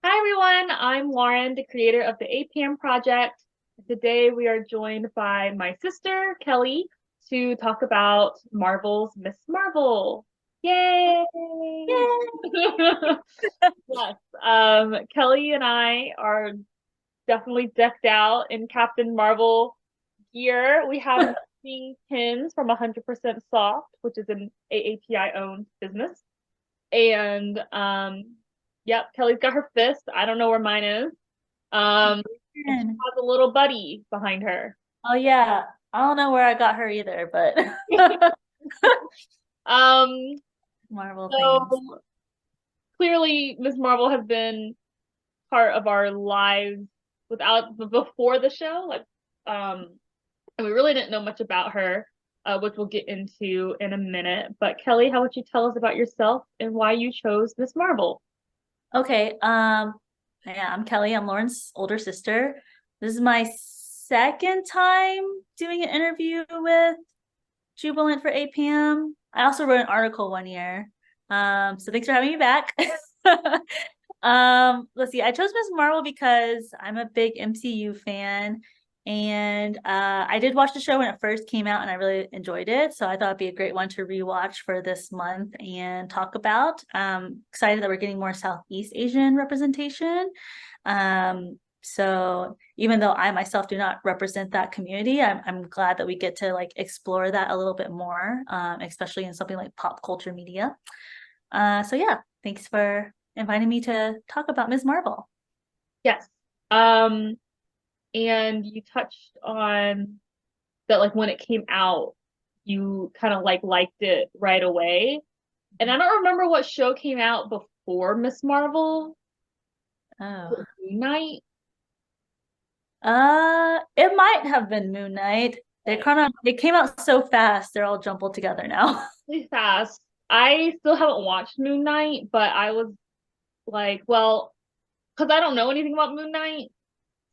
Hi everyone, I'm Lauren, the creator of the APAHM project. Today we are joined by my sister, Kelly, to talk about Marvel's Miss Marvel. Yay! Yay! Yes, Kelly and I are definitely decked out in Captain Marvel gear. We have matching pins from 100% Soft, which is an AAPI owned business. And yep, Kelly's got her fist. I don't know where mine is. And she has a little buddy behind her. Oh yeah, I don't know where I got her either, but Um, Marvel things. so clearly Miss Marvel has been part of our lives without before the show. And we really didn't know much about her, which we'll get into in a minute. But Kelly, how would you tell us about yourself and why you chose Miss Marvel? Okay, yeah, I'm Kelly. I'm Lauren's older sister. This is my second time doing an interview with Jubilant for APM. I also wrote an article one year. So thanks for having me back. Let's see. I chose Miss Marvel because I'm a big MCU fan, and I did watch the show when it first came out, and I really enjoyed it. So I thought it'd be a great one to rewatch for this month and talk about. Excited that we're getting more Southeast Asian representation. So even though I myself do not represent that community, I'm glad that we get to like explore that a little bit more, especially in something like pop culture media. So yeah, thanks for inviting me to talk about Ms. Marvel. Yes. Um, and you touched on that like when it came out, you kind of like liked it right away. And I don't remember what show came out before Miss Marvel. Oh. Moon Knight. It might have been Moon Knight. It came out so fast, they're all jumbled together now. Really fast. I still haven't watched Moon Knight, but I was like, well, because I don't know anything about Moon Knight,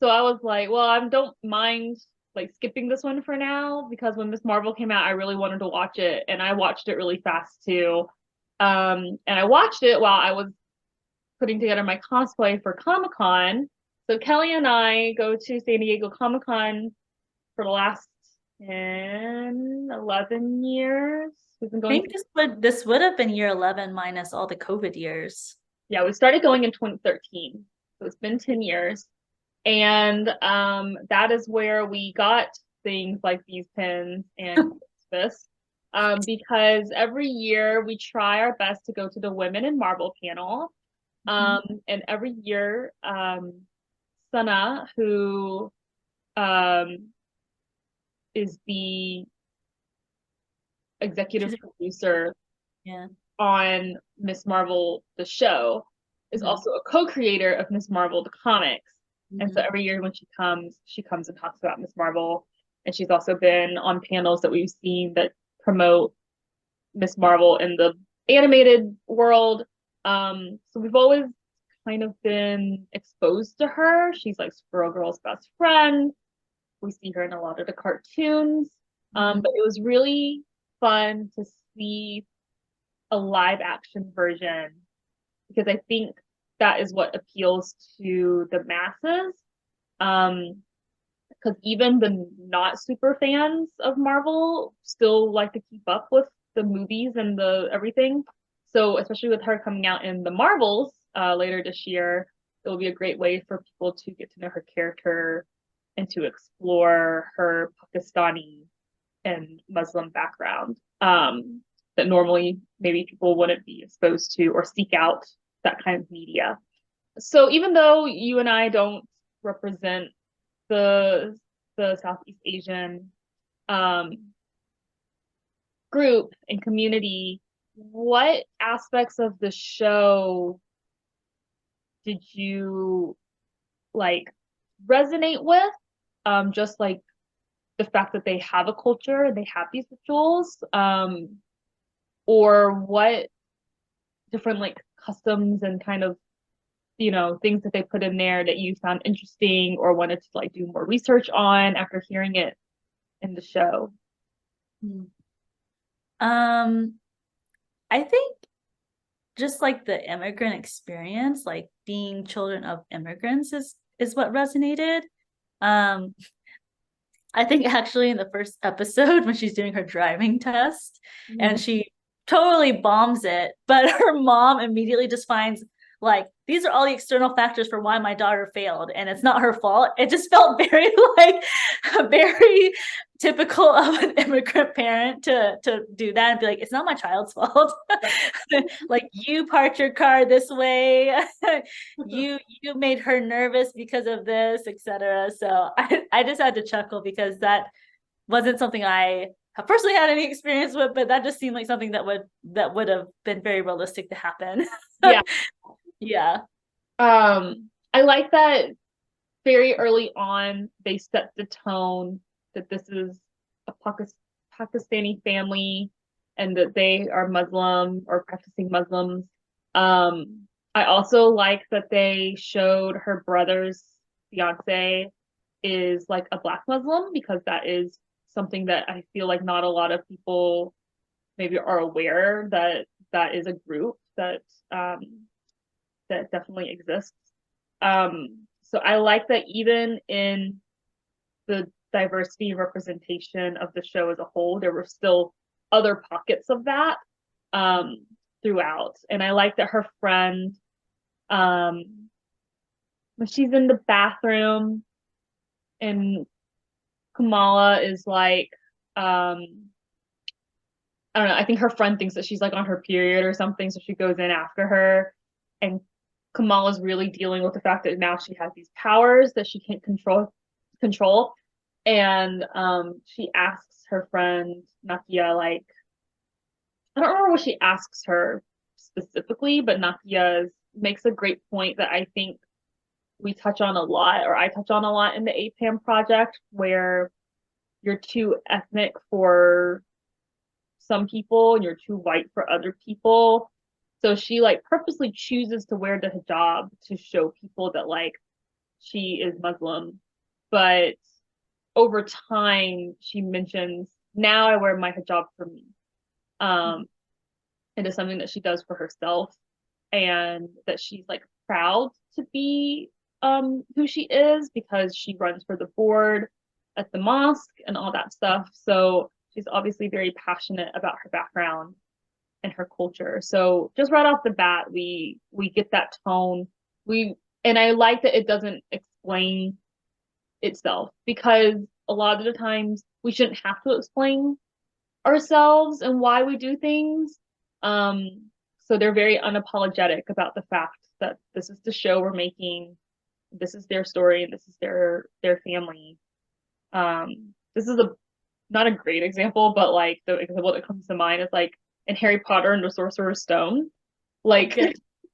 so I was like, well, I don't mind like skipping this one for now because when Miss Marvel came out, I really wanted to watch it, and I watched it really fast too. And I watched it while I was putting together my cosplay for Comic Con. So Kelly and I go to San Diego Comic Con for the last 10, 11 years. We've been I going. think this would have been year 11 minus all the COVID years. Yeah, we started going in 2013. So it's been 10 years. And that is where we got things like these pins and this. Because every year we try our best to go to the Women in Marvel panel. Mhm. And every year, Sana, who um, is the executive She's producer yeah. on Miss Marvel, the show, is Mhm. also a co-creator of Miss Marvel, the comics. And so Mhm. every year when she comes and talks about Miss Marvel. And she's also been on panels that we've seen that promote Miss Marvel in the animated world. So we've always kind of been exposed to her. She's like Squirrel Girl's best friend. We see her in a lot of the cartoons. Mhm. But it was really fun to see a live action version because I think that is what appeals to the masses. Um, because even the not super fans of Marvel still like to keep up with the movies and the everything. So especially with her coming out in the Marvels later this year, it will be a great way for people to get to know her character and to explore her Pakistani and Muslim background that normally maybe people wouldn't be exposed to or seek out that kind of media. So even though you and I don't represent the Southeast Asian um, group and community, what aspects of the show did you like resonate with? Just like the fact that they have a culture, they have these rituals, or what different like customs and kind of things that they put in there that you found interesting or wanted to like do more research on after hearing it in the show. Mhm. I think just like the immigrant experience, like being children of immigrants is what resonated. Um, I think actually in the first episode when she's doing her driving test and she totally bombs it, but her mom immediately just finds like these are all the external factors for why my daughter failed and it's not her fault. It just felt very like very typical of an immigrant parent to do that and be like, it's not my child's fault. Like you parked your car this way. You made her nervous because of this, etc. So I just had to chuckle because that wasn't something I have personally had any experience with, but that just seemed like something that would have been very realistic to happen. Yeah. Yeah. I like that very early on they set the tone that this is a Pakistani family and that they are Muslim or practicing Muslims. I also like that they showed her brother's fiance is like a Black Muslim because that is something that I feel like not a lot of people maybe are aware that that is a group that that definitely exists. So I like that even in the diversity and representation of the show as a whole, there were still other pockets of that throughout. And I like that her friend, when she's in the bathroom and Kamala is like, I don't know, I think her friend thinks that she's like on her period or something, so she goes in after her. And Kamala's really dealing with the fact that now she has these powers that she can't control. And she asks her friend Nakia, like, I don't remember what she asks her specifically, but Nakia makes a great point that I think we touch on a lot, or I touch on a lot in the APAM project, where you're too ethnic for some people and you're too white for other people. So she like purposely chooses to wear the hijab to show people that like she is Muslim. But over time, she mentions, now I wear my hijab for me. It is something that she does for herself and that she's like proud to be who she is because she runs for the board at the mosque and all that stuff. So she's obviously very passionate about her background and her culture. So just right off the bat, we get that tone. And I like that it doesn't explain itself because a lot of the times we shouldn't have to explain ourselves and why we do things. So they're very unapologetic about the fact that this is the show we're making, this is their story, and this is their family. This is a not a great example, but like the example that comes to mind is like in Harry Potter and the Sorcerer's Stone. Like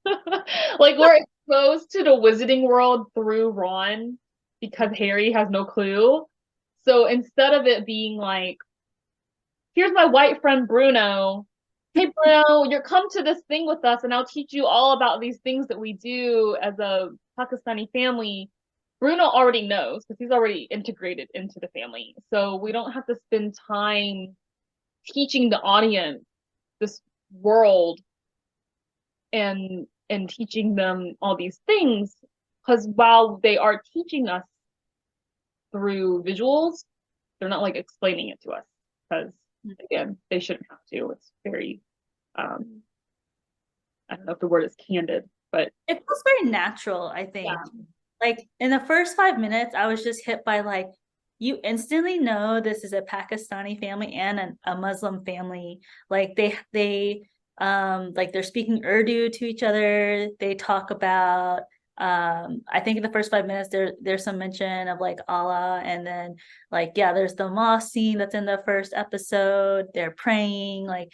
like we're exposed to the wizarding world through Ron because Harry has no clue. So instead of it being like, here's my white friend Bruno. Hey Bruno, you're come to this thing with us and I'll teach you all about these things that we do as a Pakistani family. Bruno already knows because he's already integrated into the family. So we don't have to spend time teaching the audience this world and teaching them all these things because while they are teaching us through visuals, they're not like explaining it to us because again, they shouldn't have to. It's very I don't know if the word is candid, but it feels very natural, I think. Yeah. Like in the first 5 minutes, I was just hit by like, you instantly know this is a Pakistani family and a Muslim family. Like they like they're speaking Urdu to each other. They talk about I think in the first 5 minutes there's some mention of like Allah, and then like yeah, there's the mosque scene that's in the first episode. They're praying, like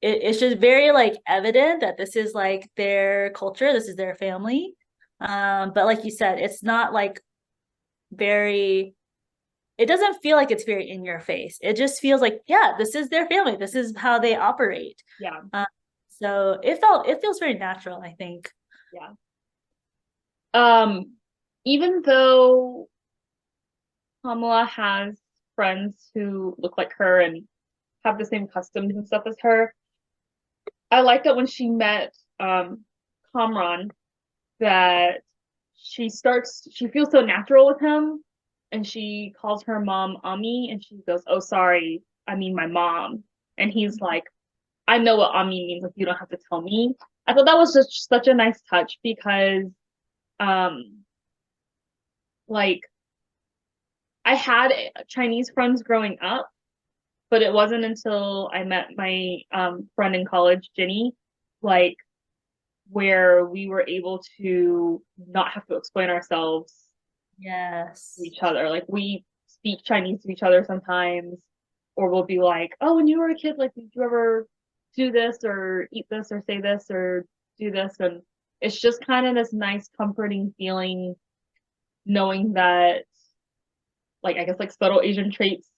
it's just very like evident that this is like their culture, this is their family. But like you said, it's not like very, it doesn't feel like it's very in your face. It just feels like, yeah, this is their family, this is how they operate. Yeah. So it feels very natural, I think. Yeah. Even though Kamala has friends who look like her and have the same customs and stuff as her, I like that when she met Kamran that she feels so natural with him, and she calls her mom Ami, and she goes, "Oh, sorry, I mean my mom." And he's like, "I know what Ami means, like you don't have to tell me." I thought that was just such a nice touch because um like I had Chinese friends growing up, but it wasn't until I met my friend in college, Jenny, like where we were able to not have to explain ourselves to Yes. each other. Like we speak Chinese to each other sometimes, or we'll be like, "Oh, when you were a kid, like did you ever do this or eat this or say this or do this?" And it's just kind of this nice, comforting feeling knowing that, like I guess like subtle Asian traits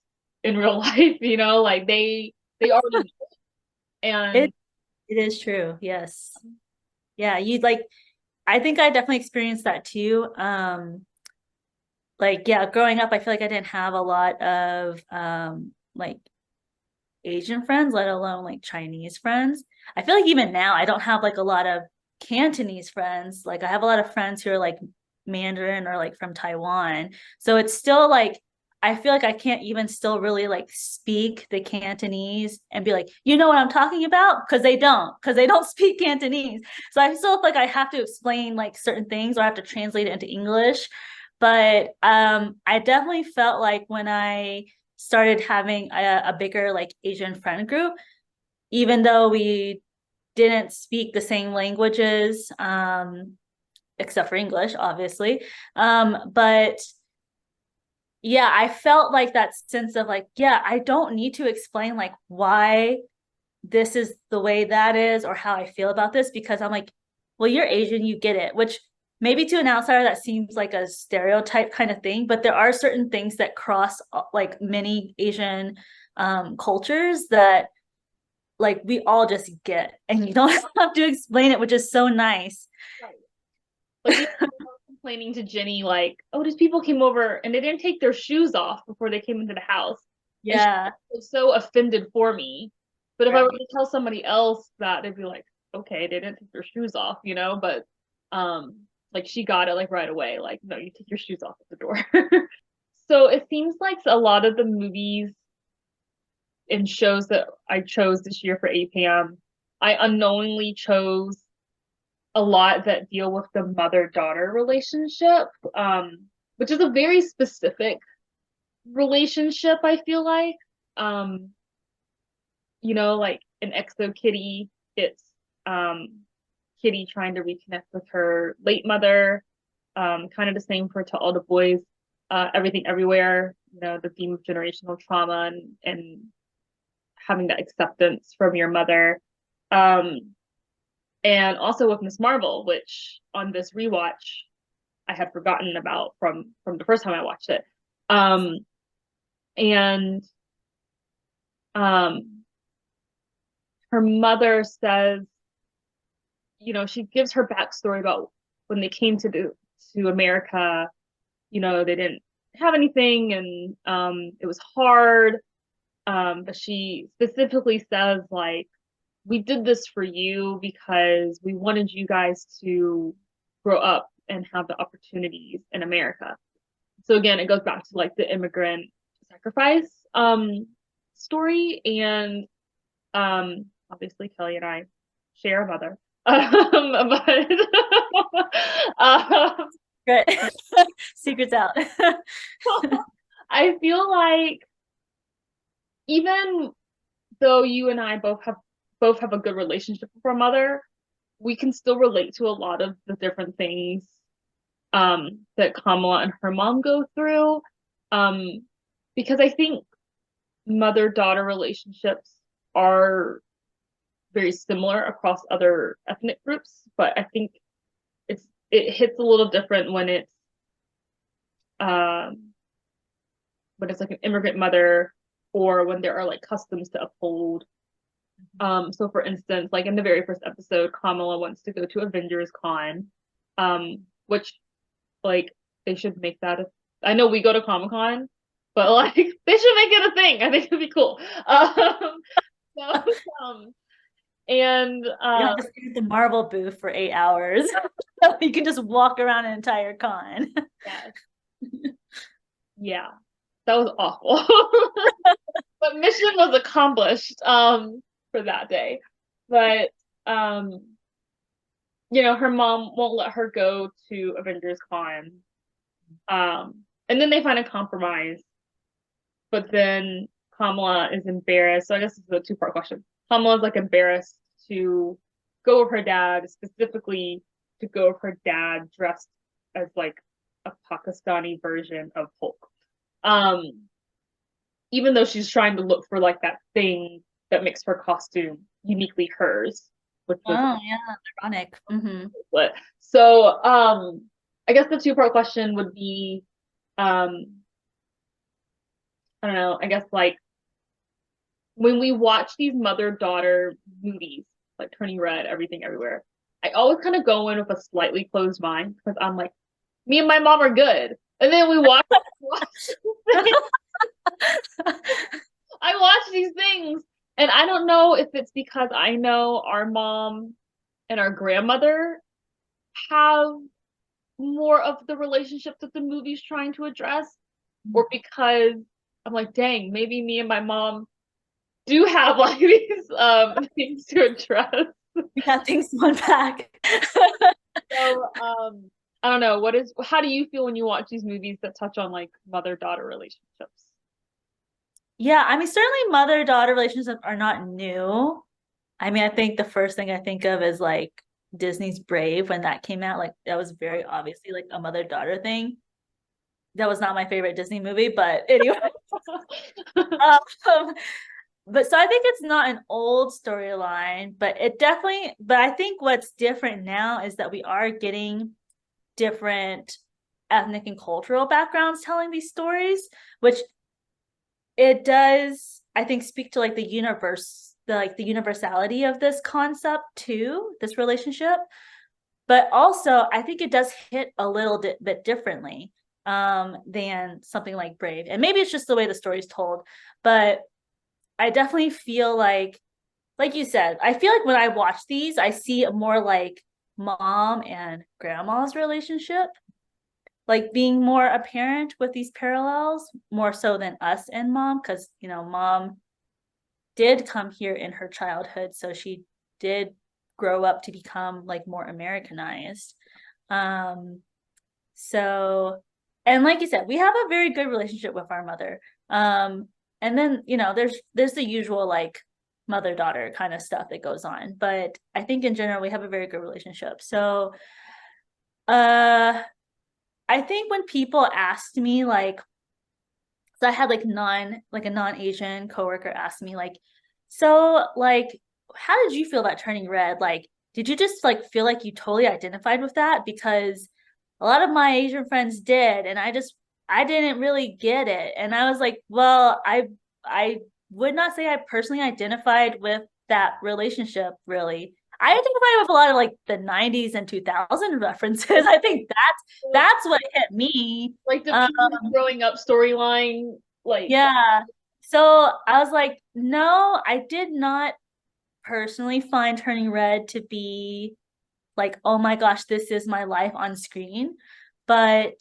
in real life, like they already know. And It it is true. Yes. Yeah, you'd like I think I definitely experienced that too. Like yeah, growing up I feel like I didn't have a lot of like Asian friends, let alone like Chinese friends. I feel like even now I don't have like a lot of Cantonese friends. Like I have a lot of friends who are like Mandarin or like from Taiwan. So it's still like I feel like I can't even still really like speak the Cantonese and be like, you know what I'm talking about? Because they don't speak Cantonese. So I still feel like I have to explain like certain things or I have to translate it into English. But I definitely felt like when I started having a bigger like Asian friend group, even though we didn't speak the same languages, except for English, obviously. But yeah, I felt like that sense of like, yeah, I don't need to explain like why this is the way that is or how I feel about this because I'm like, well, you're Asian, you get it, which maybe to an outsider that seems like a stereotype kind of thing, but there are certain things that cross like many Asian cultures that like we all just get and you don't have to explain it, which is so nice. like even I was complaining to Jenny, like, "Oh, these people came over and they didn't take their shoes off before they came into the house," and she Yeah. was so offended for me. But if I were Right. to tell somebody else that, they'd be like, "Okay, they didn't take their shoes off," But like she got it like right away. Like, no, you take your shoes off at the door. So it seems like a lot of the movies and shows that I chose this year for APAM, I unknowingly chose a lot that deal with the mother-daughter relationship, which is a very specific relationship, I feel like. Um, like in Exo Kitty, it's um Kitty trying to reconnect with her late mother. Kind of the same for To All the Boys, Everything Everywhere, the theme of generational trauma and having that acceptance from your mother. Um, and also with Miss Marvel, which on this rewatch I had forgotten about from the first time I watched it. And um, her mother says, she gives her backstory about when they came to America. They didn't have anything, and it was hard. But she specifically says like, we did this for you because we wanted you guys to grow up and have the opportunities in America. So again, it goes back to like the immigrant sacrifice story, and obviously Kelly and I share a mother. But um, Good. Secrets out. I feel like even though you and I both have a good relationship with our mother, we can still relate to a lot of the different things that Kamala and her mom go through. Um, because I think mother-daughter relationships are very similar across other ethnic groups, but I think it hits a little different um when it's like an immigrant mother or when there are like customs to uphold. So for instance, like in the very first episode, Kamala wants to go to Avengers Con, which like they should make that I know we go to Comic Con, but like they should make it a thing. I think it'd be cool. So, um, And You don't have to sit at the Marvel booth for 8 hours. You can just walk around an entire con. yes, yeah, that was awful. But mission was accomplished for that day. But um her mom won't let her go to Avengers Con. And then they find a compromise, but then Kamala is embarrassed. So I guess it's a two-part question. Kamala's like embarrassed to go with her dad, specifically to go with her dad dressed as like a Pakistani version of Hulk. Um, Even though she's trying to look for like that thing that makes her costume uniquely hers, which was Oh yeah, ironic. what. So I guess the two-part question would be I don't know, I guess like when we watch these mother-daughter movies, like Turning Red, Everything Everywhere, I always kind of go in with a slightly closed mind because I'm like, me and my mom are good. And then we I watch these things, and I don't know if it's because I know our mom and our grandmother have more of the relationship that the movie's trying to address, or because I'm like, dang, maybe me and my mom do have like these things to address. We have things to unpack. So I don't know, how do you feel when you watch these movies that touch on like mother-daughter relationships? Yeah, I mean, certainly mother-daughter relationships are not new. I mean, I think the first thing I think of is like Disney's Brave when that came out. Like that was very obviously like a mother-daughter thing. That was not my favorite Disney movie, but anyway. um, but so I think it's not an old storyline, but but I think what's different now is that we are getting different ethnic and cultural backgrounds telling these stories, which it does, I think, speak to like the universality of this concept too, this relationship. But also, I think it does hit a little bit differently than something like Brave. And maybe it's just the way the story's told, but I definitely feel like you said, I feel like when I watch these, I see more like mom and grandma's relationship, like being more apparent with these parallels, more so than us and mom, because mom did come here in her childhood, so she did grow up to become like more Americanized. Um, so, and like you said, we have a very good relationship with our mother. And then there's the usual like mother daughter kind of stuff that goes on, but I think in general we have a very good relationship. So, I think when people asked me like, so I had like a non-Asian coworker ask me like, so like, how did you feel about Turning Red? Like, did you just like feel like you totally identified with that? Because a lot of my Asian friends did, and I didn't really get it. And I was like, well, I would not say I personally identified with that relationship really. I identify with a lot of like the 90s and 2000 references. I think that's what hit me. Like the Um, Peter growing up storyline, like yeah. So I was like, no, I did not personally find Turning Red to be like, oh my gosh, this is my life on screen. But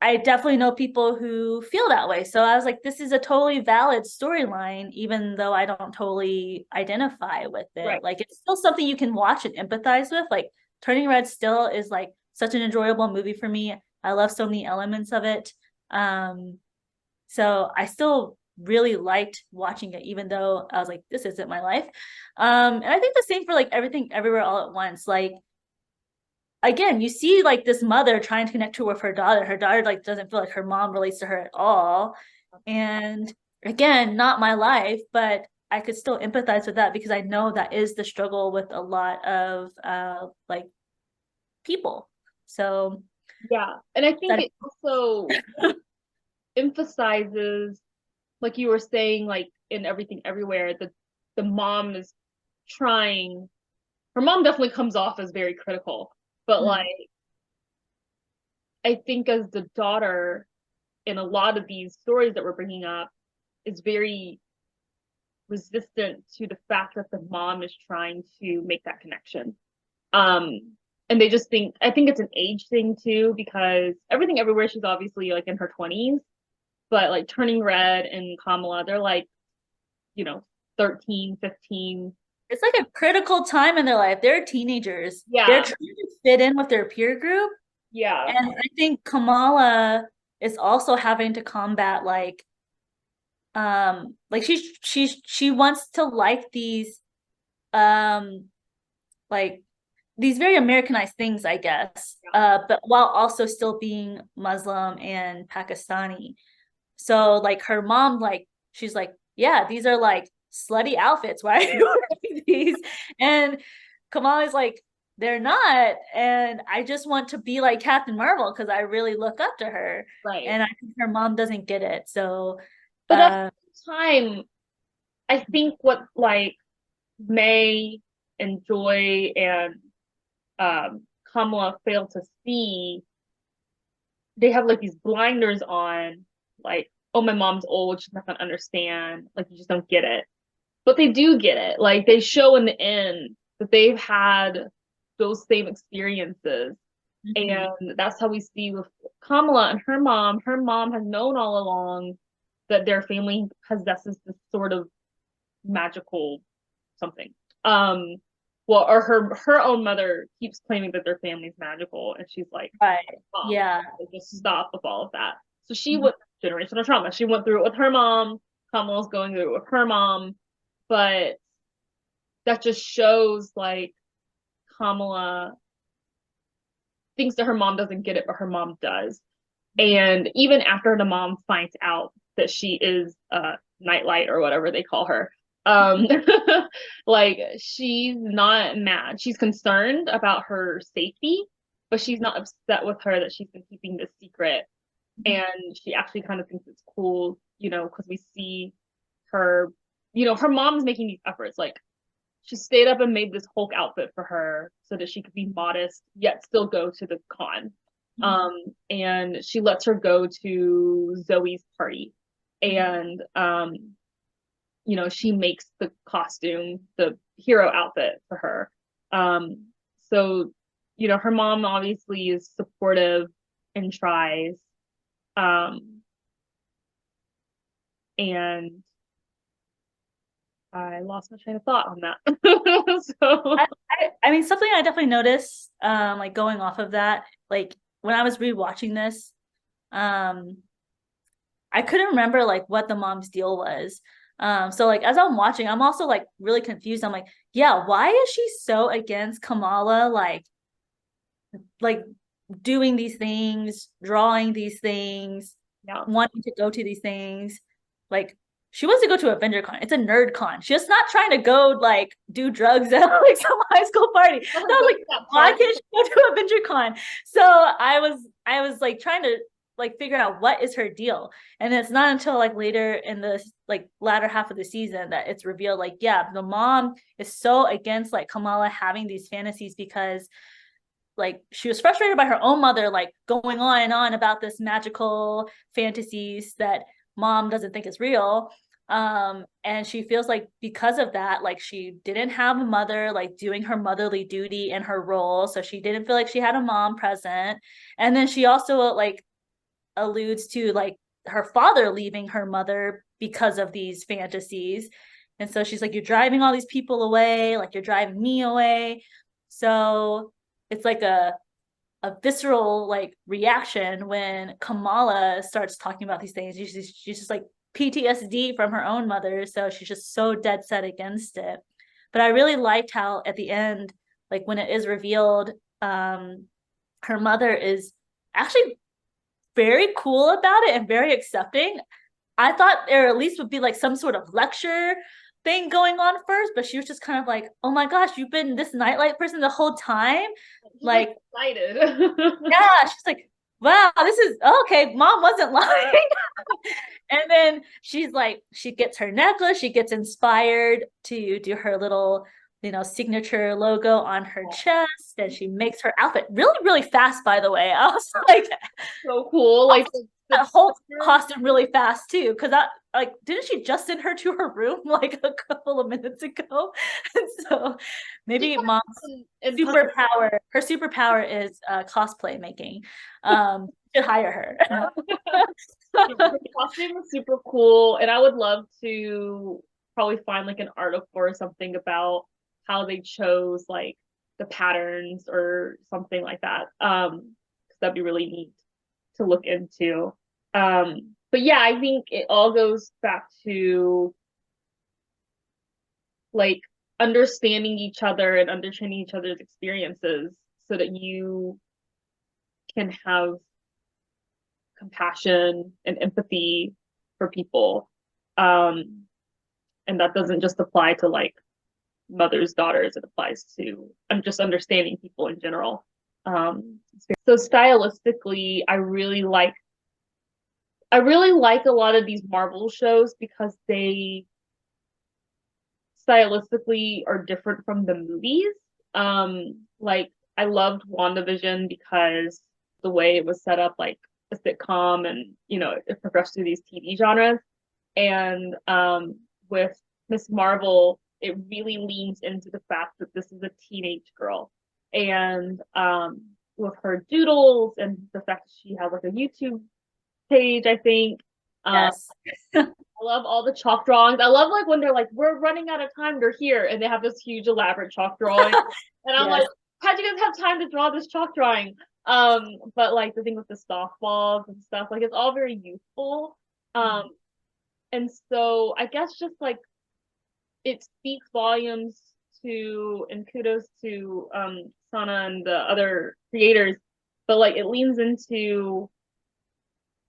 I definitely know people who feel that way. So I was like, this is a totally valid storyline, even though I don't totally identify with it. right. Like, it's still something you can watch and empathize with. Like, Turning Red still is like such an enjoyable movie for me. I love so many elements of it. Um, so I still really liked watching it, even though I was like, this isn't my life. And I think the same for like Everything Everywhere All at Once. Like, again, you see like this mother trying to connect to with her daughter. Her daughter like doesn't feel like her mom relates to her at all. And again, not my life, but I could still empathize with that because I know that is the struggle with a lot of like people. So Yeah. And I think that it also emphasizes, like you were saying, like in Everything Everywhere, that the mom is trying, her mom definitely comes off as very critical, but like I think as the daughter in a lot of these stories that we're bringing up is very resistant to the fact that the mom is trying to make that connection. And they just think, I think it's an age thing too, because Everything Everywhere, she's obviously like in her 20s, but like Turning Red and Kamala, they're like, you know, 13, 15. It's like a critical time in their life. They're teenagers. They're Yeah. trying to fit in with their peer group. Yeah. And I think Kamala is also having to combat like she wants to like these um like these very Americanized things, I guess. But while also still being Muslim and Pakistani. So like her mom, like she's like, yeah, these are like slutty outfits. Why are you wearing these? And Kamala's like, they're not. And I just want to be like Captain Marvel because I really look up to her. Right. And I think her mom doesn't get it. So But at the same time, I think what like May and Joy and Kamala fail to see, they have like these blinders on, like, oh, my mom's old, she's not gonna understand, like you just don't get it. But they do get it. Like they show in the end that they've had those same experiences. And that's how we see with Kamala and her mom. Her mom has known all along that their family possesses this sort of magical something. Well, or her own mother keeps claiming that their family's magical, and she's like, right. Mom, Yeah. just stop with all of that. So she went generational trauma. She went through it with her mom. Kamala's going through it with her mom, but that just shows like Kamala thinks that her mom doesn't get it, but her mom does. And even after the mom finds out that she is a nightlight or whatever they call her, um, like she's not mad. She's concerned about her safety, but she's not upset with her that she's been keeping this secret. And she actually kind of thinks it's cool, you know, because we see her, you know, her mom's making these efforts. Like she stayed up and made this Hulk outfit for her so that she could be modest yet still go to the con. And she lets her go to Zoe's party, and you know, she makes the costume, the hero outfit for her. So you know, her mom obviously is supportive and tries. And I lost my train of thought on that. So I mean, something I definitely noticed, like going off of that, like when I was rewatching this, I couldn't remember like what the mom's deal was. So like as I'm watching, I'm also like really confused. I'm like, yeah, why is she so against Kamala like doing these things, drawing these things, yeah. wanting to go to these things? Like she wants to go to Avenger Con. It's a nerd con. She's not trying to go like do drugs at like some high school party. So I was like, why can't she go to Avenger Con? So I was like trying to like figure out what is her deal. And it's not until like later in the like latter half of the season that it's revealed like, yeah, the mom is so against like Kamala having these fantasies because like she was frustrated by her own mother like going on and on about this magical fantasies that mom doesn't think is real. And she feels like because of that, like she didn't have a mother like doing her motherly duty in her role, so she didn't feel like she had a mom present. And then she also like alludes to like her father leaving her mother because of these fantasies. And so she's like, you're driving all these people away, like you're driving me away. So it's like a visceral like reaction when Kamala starts talking about these things. She's just like PTSD from her own mother, so she's just so dead set against it. But I really liked how at the end, like when it is revealed, her mother is actually very cool about it and very accepting. I thought there at least would be like some sort of lecture thing going on first, but she was just kind of like, oh my gosh, you've been this nightlight person the whole time. Like excited. Yeah, she's like, wow, this is okay. Mom wasn't lying. And then she's like, she gets her necklace, she gets inspired to do her little, you know, signature logo on her chest, and she makes her outfit really, really fast, by the way. I was like, so cool. Like the whole costume really fast too, because that, like, didn't she just send her to her room like a couple of minutes ago? And so maybe mom's superpower, her superpower is cosplay making. Should hire her. The costume was super cool, and I would love to probably find like an article or something about how they chose like the patterns or something like that. 'Cause that'd be really neat to look into. But yeah, I think it all goes back to like understanding each other and understanding each other's experiences so that you can have compassion and empathy for people. And that doesn't just apply to like mothers, daughters, it applies to just understanding people in general. So stylistically, I really like a lot of these Marvel shows because they stylistically are different from the movies. Like I loved WandaVision because the way it was set up like a sitcom and it progressed through these TV genres. And with Miss Marvel, it really leans into the fact that this is a teenage girl. And with her doodles and the fact that she has like a YouTube page, I think. Yes. I love all the chalk drawings. I love like when they're like, we're running out of time, they're here, and they have this huge elaborate chalk drawing. And I'm like, how'd you guys have time to draw this chalk drawing? But like the thing with the softballs and stuff, like it's all very youthful. And so I guess just like it speaks volumes to, and kudos to Sana and the other creators, but like it leans into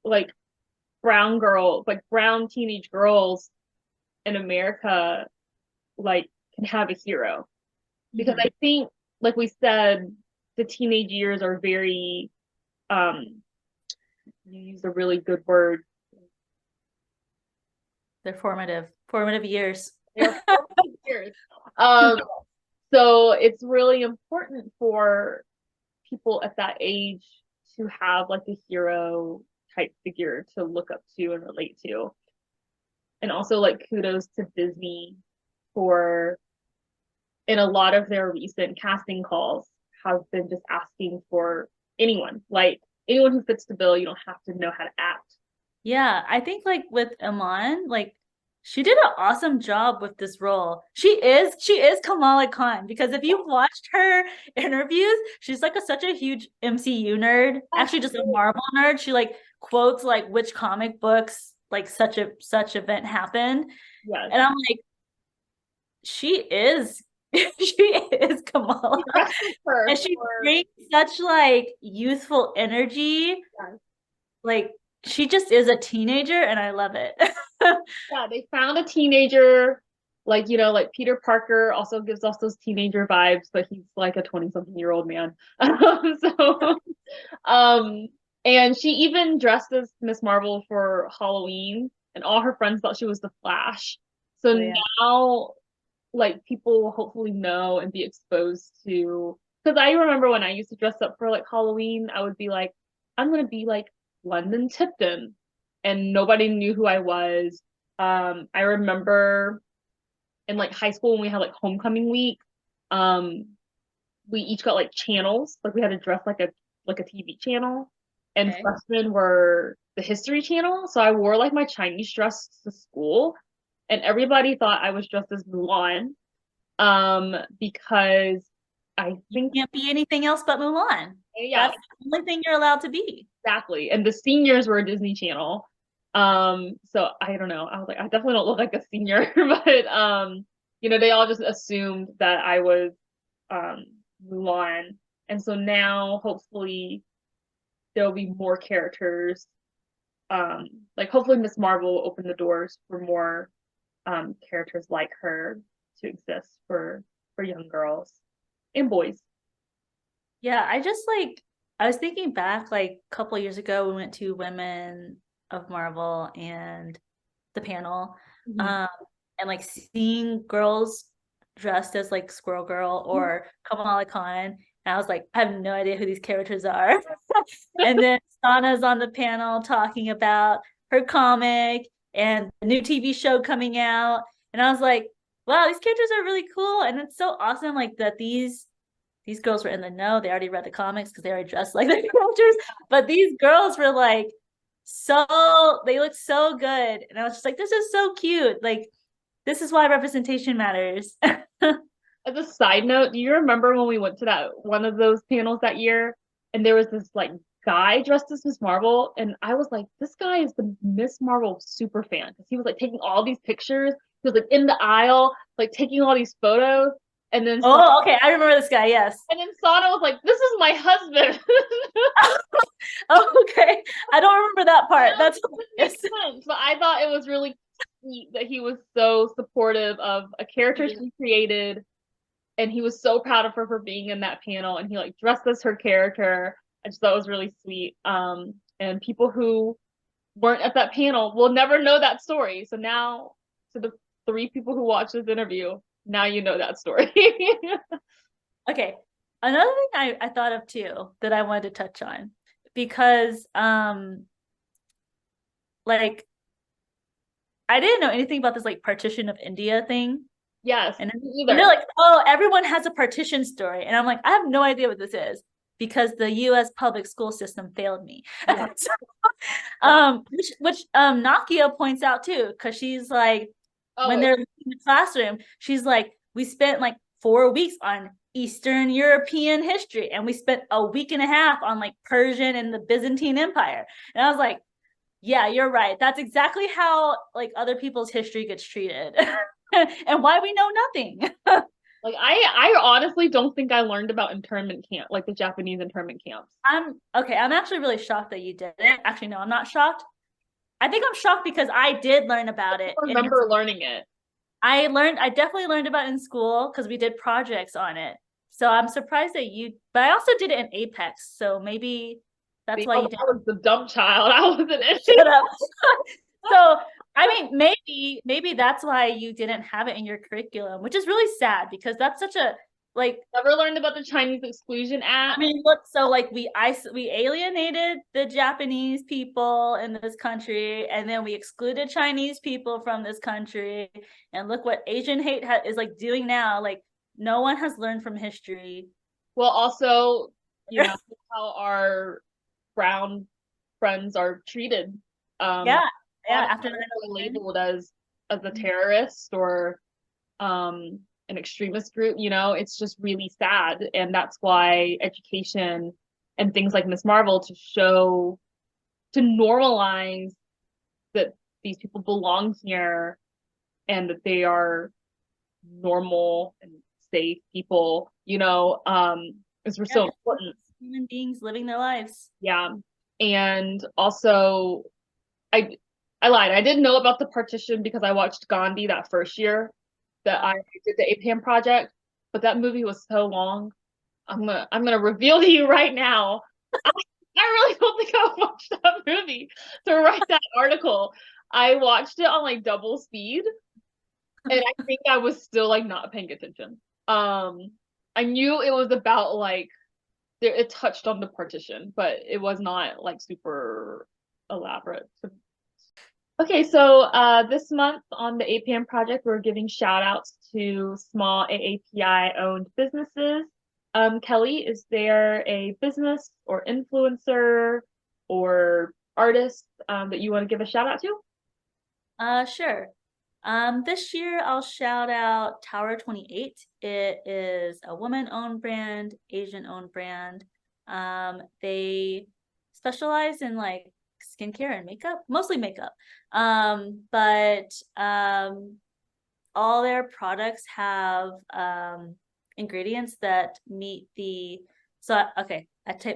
like brown teenage girls in America like can have a hero. Because I think, like we said, the teenage years are very you used a really good word. They're formative years. They're formative years. So it's really important for people at that age to have like a hero type figure to look up to and relate to. And also like kudos to Disney for, in a lot of their recent casting calls, have been just asking for anyone, like anyone who fits the bill. You don't have to know how to act. Yeah, I think like with Iman, like she did an awesome job with this role. She is Kamala Khan, because if you've watched her interviews, she's like such a huge MCU nerd, actually just a Marvel nerd. She like quotes like which comic books like such event happened. Yes. And I'm like, she is she is Kamala. And she brings such like youthful energy. Yes. Like she just is a teenager and I love it. Yeah, they found a teenager, like like Peter Parker also gives us those teenager vibes, but he's like a 20-something-year-old man. So and she even dressed as Miss Marvel for Halloween, and all her friends thought she was the Flash. So now like people will hopefully know and be exposed to, because I remember when I used to dress up for like Halloween, I would be like, I'm gonna be like London Tipton, and nobody knew who I was. I remember in like high school when we had like homecoming week, we each got like channels, like we had to dress like a TV channel, and freshmen were the history channel. So I wore like my Chinese dress to school, and everybody thought I was dressed as Mulan, because I think you can't be anything else but Mulan. Yeah, that's the only thing you're allowed to be. Exactly. And the seniors were Disney Channel. So I don't know. I was like, I definitely don't look like a senior, but they all just assumed that I was Mulan. And so now hopefully there'll be more characters. Like hopefully Miss Marvel will open the doors for more characters like her to exist for young girls and boys. Yeah, I was thinking back like a couple years ago, we went to Women of Marvel and the panel, and like seeing girls dressed as like Squirrel Girl or Kamala Khan, and I was like, I have no idea who these characters are. And then Sana's on the panel talking about her comic and the new TV show coming out. And I was like, wow, these characters are really cool. And it's so awesome, like that these girls were in the know. They already read the comics because they already dressed like the characters. But these girls were like they looked so good. And I was just like, this is so cute. Like, this is why representation matters. As a side note, do you remember when we went to that one of those panels that year and there was this like guy dressed as Miss Marvel and I was like, this guy is the Miss Marvel super fan because he was like taking all these pictures. He was like in the aisle, like taking all these photos. And then Oh, okay. I remember this guy. Yes. and then Sana was like, "This is my husband." Oh, okay. I don't remember that part. That's Makes sense, but I thought it was really sweet that he was so supportive of a character she created, and he was so proud of her for being in that panel, and he like dressed as her character. I just thought it was really sweet. And people who weren't at that panel will never know that story. So now, to the 3 people who watched this interview, now you know that story. okay. Another thing I thought of too that I wanted to touch on because like I didn't know anything about this like partition of India thing. Yes, And either. they're like, oh, everyone has a partition story. And I'm like, I have no idea what this is because the US public school system failed me. Yeah. Which Nakia points out too, because she's like, when they're in the classroom, she's like, we spent like 4 weeks on Eastern European history, and we spent a week and a half on like Persian and the Byzantine Empire. And I was like, yeah, you're right. That's exactly how like other people's history gets treated. And why we know nothing. Like I honestly don't think I learned about internment camp, like the Japanese internment camps. I'm actually really shocked that you didn't. Actually, no, I'm not shocked. I think I'm shocked because I did learn about it. I remember learning it. I definitely learned about it in school because we did projects on it. So I'm surprised that but I also did it in Apex. So maybe that's why you did. I was the dumb child. I wasn't in Shut up. So I mean, maybe that's why you didn't have it in your curriculum, which is really sad because that's such a like never learned about the Chinese Exclusion Act. I mean, look, so like we alienated the Japanese people in this country, and then we excluded Chinese people from this country, and look what Asian hate is like doing now. Like no one has learned from history. Well, also, you know how our brown friends are treated. Yeah, after they're labeled as a terrorist or an extremist group, it's just really sad. And that's why education and things like Miss Marvel to normalize that these people belong here and that they are normal and safe people, is so important. Human beings living their lives. Yeah. And also I lied. I didn't know about the partition because I watched Gandhi that first year that I did the APAHM project, but that movie was so long. I'm gonna reveal to you right now. I really don't think I watched that movie to write that article. I watched it on like double speed, and I think I was still like not paying attention. I knew it was about like it touched on the partition, but it was not like super elaborate. Okay, so this month on the APAHM project, we're giving shout outs to small AAPI owned businesses. Kelly, is there a business or influencer or artist that you want to give a shout out to? Sure. This year I'll shout out Tower 28. It is a woman-owned brand, Asian-owned brand. They specialize in like skincare and makeup, mostly makeup. But all their products have ingredients that meet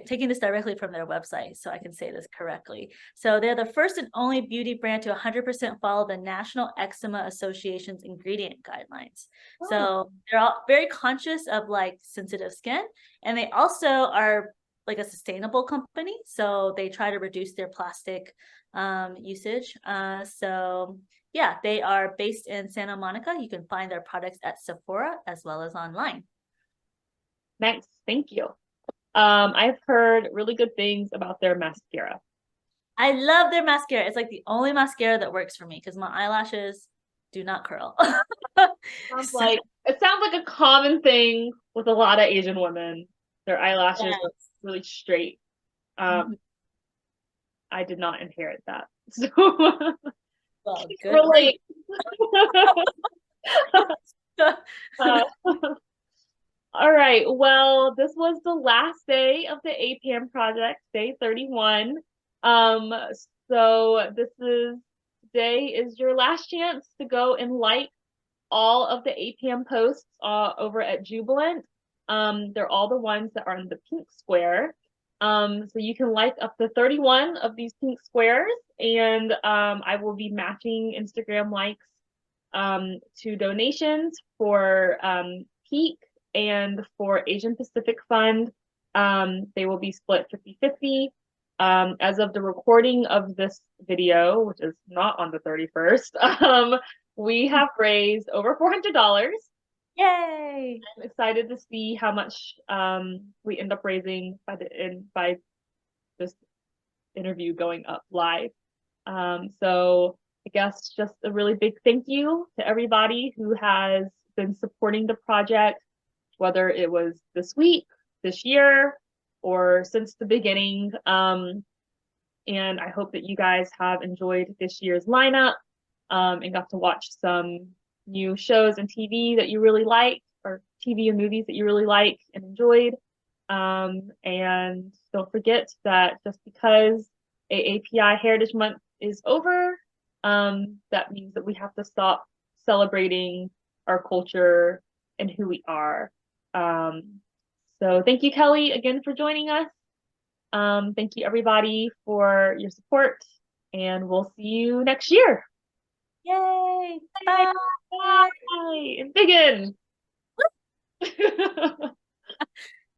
taking this directly from their website so I can say this correctly. So they're the first and only beauty brand to 100% follow the National Eczema Association's ingredient guidelines. Oh. So they're all very conscious of like sensitive skin, and they also are like a sustainable company. So they try to reduce their plastic usage. So yeah, they are based in Santa Monica. You can find their products at Sephora as well as online. Nice, thank you. I've heard really good things about their mascara. I love their mascara. It's like the only mascara that works for me because my eyelashes do not curl. Sounds So, like it sounds like a common thing with a lot of Asian women. Their eyelashes are yes. really straight. Um, Mhm. I did not inherit that, so Well, can't good for you. relate. Uh, all right. Well, this was the last day of the APAM project, day 31. Um, so this is today is your last chance to go and like all of the APAM posts over at Jubilant. They're all the ones that are in the pink square. So you can like up to 31 of these pink squares, and I will be matching Instagram likes to donations for Peak and for Asian Pacific Fund. They will be split 50-50. As of the recording of this video, which is not on the 31st, we have raised over $400. Yay. I'm excited to see how much we end up raising by this interview going up live. So I guess just a really big thank you to everybody who has been supporting the project, whether it was this week, this year, or since the beginning. And I hope that you guys have enjoyed this year's lineup and got to watch some new shows and TV that you really like, or TV and movies that you really like and enjoyed. And don't forget that just because AAPI Heritage Month is over, that means that we have to stop celebrating our culture and who we are. So thank you, Kelly, again for joining us. Thank you, everybody, for your support, and we'll see you next year. Yay. Bye. Bye. Bye. And Biggin.